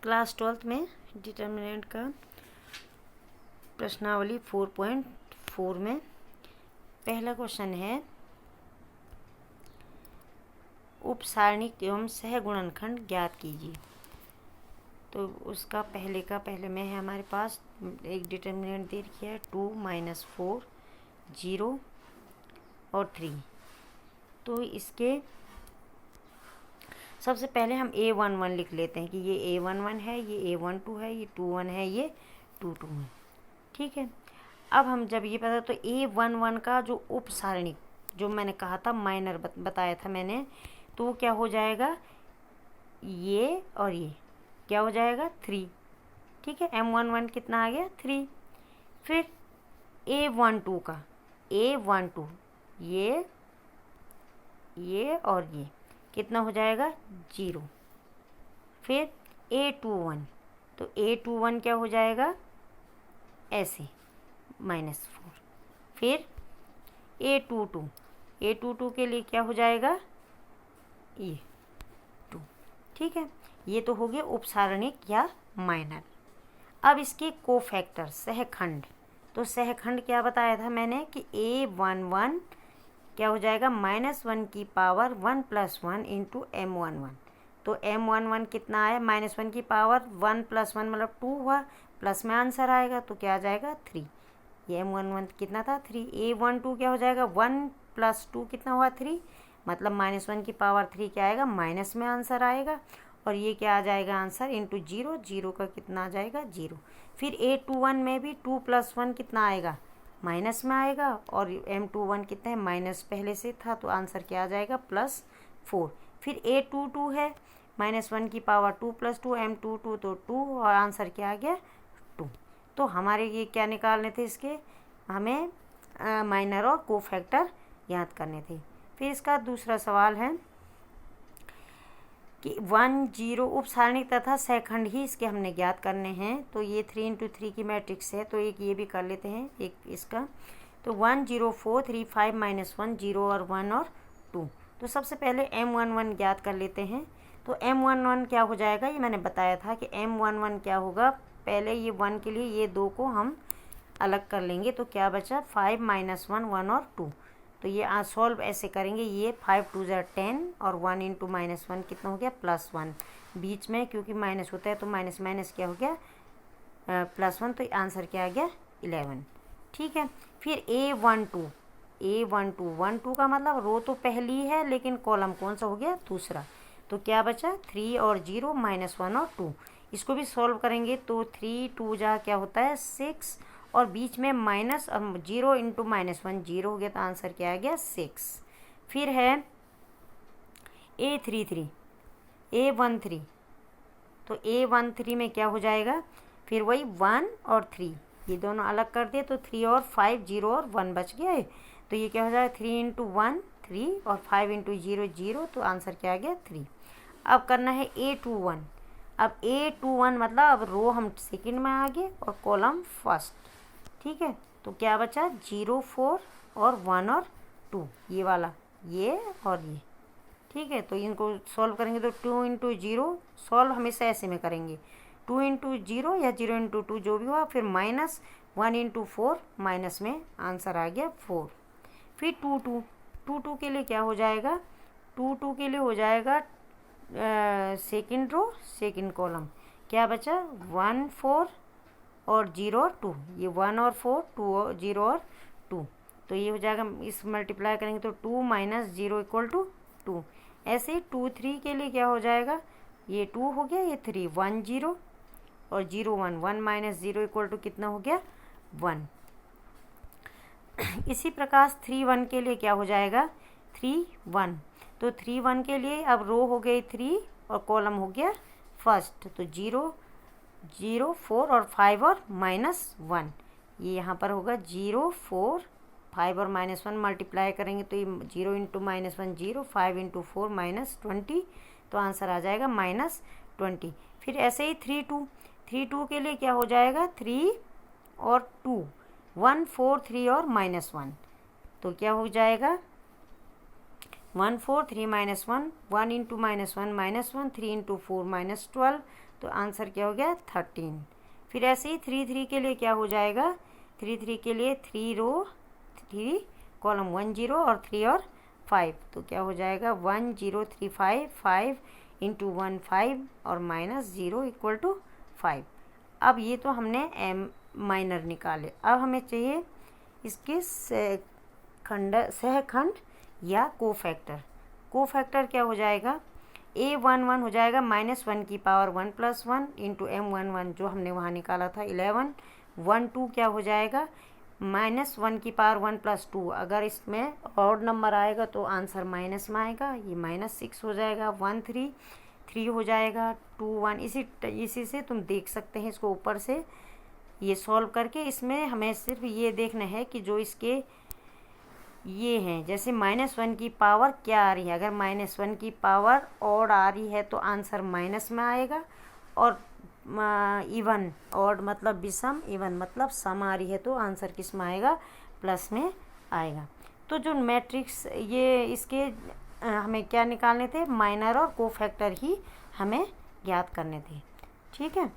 Class 12th में determinant का प्रश्नावली 4.4 में पहला क्वेश्चन है उपसारणिक एवं सहगुणनखंड ज्ञात कीजिए। तो उसका पहले में है हमारे पास एक डिटर्मिनेंट दे रखी है 2 - 4 0 और 3। तो इसके सबसे पहले हम A11 लिख लेते हैं कि ये A11 है, ये A12 है, ये 21 है, ये 22 है। ठीक है। अब हम जब ये पता तो A11 का जो उपसारणिक जो मैंने कहा था माइनर बताया था मैंने, तो वो क्या हो जाएगा, ये और ये क्या हो जाएगा 3। ठीक है। M11 कितना आ गया 3। फिर A12 का A12 ये और ये कितना हो जाएगा 0। फिर A21 तो A21 क्या हो जाएगा ऐसे -4। फिर A22 के लिए क्या हो जाएगा ये 2। ठीक है। ये तो हो गया उपसारणिक या माइनर। अब इसके कोफैक्टर सहखंड, तो सहखंड क्या बताया था मैंने कि A11 क्या हो जाएगा -1 की पावर 1 + 1 इंटू M11। तो M11 कितना आया -1 की पावर 1 + 1 मतलब 2 हुआ, प्लस में आंसर आएगा तो क्या आ जाएगा 3। ये M11 कितना था 3। A12 क्या हो जाएगा 1 + 2 कितना हुआ 3, मतलब -1 की पावर 3 क्या आएगा माइनस में आंसर आएगा। और ये क्या आ जाएगा आंसर इंटू 0, 0 का कितना आ जाएगा 0। फिर A21 में भी 2 + 1 कितना आएगा माइनस में आएगा, और M21 कितना है माइनस पहले से था तो आंसर क्या आ जाएगा +4। फिर A22 है -1 की पावर 2 + 2 M22 तो 2 और आंसर क्या आ गया 2। तो हमारे ये क्या निकालने थे, इसके हमें माइनर और कोफैक्टर याद करने थे। फिर इसका दूसरा सवाल है कि 1 0 उपसारणिक तथा सहखंड ही इसके हमने ज्ञात करने हैं। तो ये 3 × 3 की मैट्रिक्स है, तो एक ये भी कर लेते हैं एक इसका। तो 1 0 4 3 5 -1 0 और 1 और 2। तो सबसे पहले M11 ज्ञात कर लेते हैं। तो M11 क्या हो जाएगा, ये मैंने बताया था कि M11 क्या होगा, पहले ये 1 के लिए ये 2 को हम अलग कर लेंगे तो क्या बचा 5 - 1 1 और 2। तो ये सॉल्व ऐसे करेंगे, ये 5 2 = 10 और 1 इंटू -1 कितना हो गया +1। बीच में क्योंकि माइनस होता है तो माइनस माइनस क्या हो गया +1, तो आंसर क्या आ गया 11। ठीक है। फिर A12 12 का मतलब रो तो पहली है लेकिन कॉलम कौन सा हो गया दूसरा। तो क्या बचा 3 और 0 -1 और 2। इसको भी सॉल्व करेंगे तो 3 2 जा क्या होता है 6 और बीच में माइनस और 0 इंटू -1 0 हो गया तो आंसर क्या आ गया 6। फिर है A13 तो A13 में क्या हो जाएगा, फिर वही 1 और 3 ये दोनों अलग कर दिए तो 3 और 5 0 और 1 बच गया है। तो ये क्या हो जाएगा 3 × 1 3 और 5 × 0 0, तो आंसर क्या आ गया 3। अब करना है A21। अब A21 मतलब अब रो हम सेकंड में आ गए और कॉलम फर्स्ट। ठीक है। तो क्या बचा 0 4 और 1 और 2 ये वाला ये और ये। ठीक है। तो इनको सॉल्व करेंगे तो 2 × 0 सॉल्व हमेशा ऐसे में करेंगे 2 × 0 या 0 × 2 जो भी हुआ, फिर -1 × 4 माइनस में आंसर आ गया 4। फिर 2 के लिए क्या हो जाएगा 2 के लिए हो जाएगा सेकंड रो सेकंड कॉलम। क्या बचा 1 4 और 0 और 2, ये 1 और 4 2 और 0 और 2। तो ये हो जाएगा, इस मल्टीप्लाई करेंगे तो 2 - 0 = 2। ऐसे ही 2 3 के लिए क्या हो जाएगा, ये 2 हो गया, ये 3 1 0 और 0 1 1 - 0 = कितना हो गया 1। इसी प्रकार 3 1 के लिए क्या हो जाएगा 3 1। तो 3 1 के लिए अब रो हो गई 3 और कॉलम हो गया फर्स्ट। तो 0 0 4 और 5 और -1, ये यहाँ पर होगा 0 4 5 और -1 मल्टीप्लाई करेंगे तो ये 0 × -1 0 5 × 4 -20, तो आंसर आ जाएगा -20। फिर ऐसे ही 3 2 के लिए क्या हो जाएगा 3 और 2 1 4 3 और -1, तो क्या हो जाएगा 1 4 3 minus 1 1 into minus 1 minus 1 3 into 4 minus 12, तो आंसर क्या हो गया 13। फिर ऐसे ही 3 3 के लिए क्या हो जाएगा, 3 3 के लिए 3 रो 3 कॉलम 1 0 और 3 और 5, तो क्या हो जाएगा 1 0 3 5 5 इंटू 1 5 और माइनस 0 इक्वल टू 5। अब ये तो हमने माइनर निकाले। अब हमें चाहिए इसके सहखंड या कोफैक्टर। कोफैक्टर क्या हो जाएगा, A11 हो जाएगा -1 की पावर 1 + 1 इंटू M11 जो हमने वहाँ निकाला था 11। 1 2 क्या हो जाएगा, -1 की पावर 1 + 2। अगर इसमें ऑड नंबर आएगा तो आंसर माइनस में आएगा, ये -6 हो जाएगा। 1 3 3 हो जाएगा, 2 1। इसी से तुम देख सकते हैं इसको ऊपर से ये सॉल्व करके। इसमें हमें सिर्फ ये देखना है कि जो इसके ये हैं, जैसे -1 की पावर क्या आ रही है, अगर -1 की पावर ऑड आ रही है तो आंसर माइनस में आएगा, और इवन ऑड मतलब विषम, इवन मतलब सम आ रही है तो आंसर किस में आएगा, प्लस में आएगा। तो जो मैट्रिक्स ये इसके हमें क्या निकालने थे, माइनर और कोफैक्टर ही हमें ज्ञात करने थे। ठीक है।